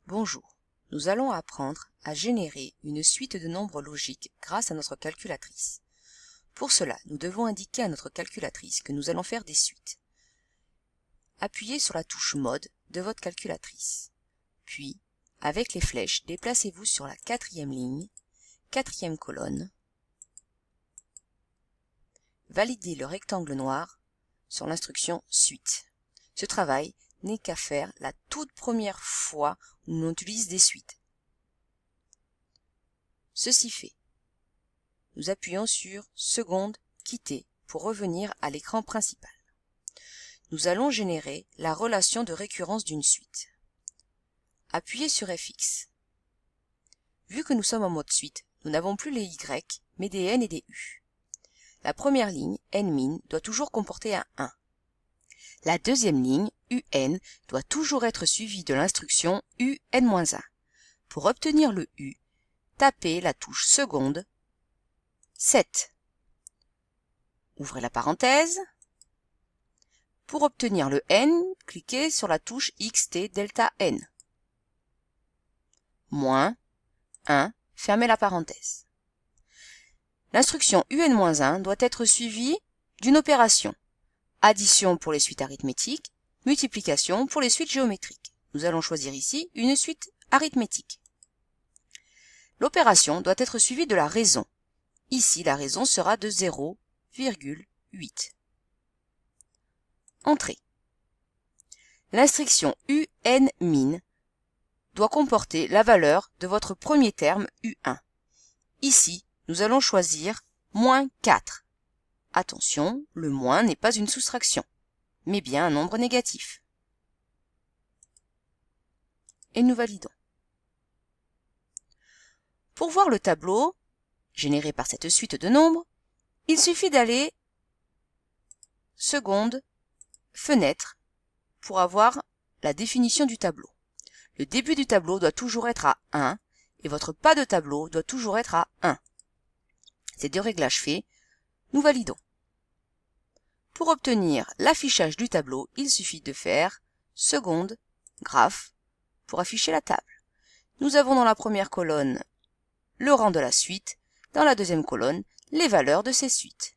Bonjour, nous allons apprendre à générer une suite de nombres logiques grâce à notre calculatrice. Pour cela, nous devons indiquer à notre calculatrice que nous allons faire des suites. Appuyez sur la touche Mode de votre calculatrice. Puis, avec les flèches, déplacez-vous sur la 4e ligne, 4e colonne. Validez le rectangle noir sur l'instruction Suite. Ce travail n'est qu'à faire la toute première fois où l'on utilise des suites. Ceci fait, nous appuyons sur Seconde, quitter pour revenir à l'écran principal. Nous allons générer la relation de récurrence d'une suite. Appuyez sur FX. Vu que nous sommes en mode suite, nous n'avons plus les Y, mais des N et des U. La première ligne, N-min, doit toujours comporter un 1. La deuxième ligne, UN, doit toujours être suivie de l'instruction UN-1. Pour obtenir le U, tapez la touche seconde, 7. Ouvrez la parenthèse. Pour obtenir le N, cliquez sur la touche XT delta N. Moins 1, fermez la parenthèse. L'instruction UN-1 doit être suivie d'une opération. Addition pour les suites arithmétiques, multiplication pour les suites géométriques. Nous allons choisir ici une suite arithmétique. L'opération doit être suivie de la raison. Ici, la raison sera de 0,8. Entrée. L'instruction UN-min doit comporter la valeur de votre premier terme U1. Ici, nous allons choisir moins 4. Attention, le moins n'est pas une soustraction, mais bien un nombre négatif. Et nous validons. Pour voir le tableau généré par cette suite de nombres, il suffit d'aller seconde, fenêtre, pour avoir la définition du tableau. Le début du tableau doit toujours être à 1 et votre pas de tableau doit toujours être à 1. Ces deux réglages faits, nous validons. Pour obtenir l'affichage du tableau, il suffit de faire seconde, graphe, pour afficher la table. Nous avons dans la première colonne le rang de la suite, dans la deuxième colonne, les valeurs de ces suites.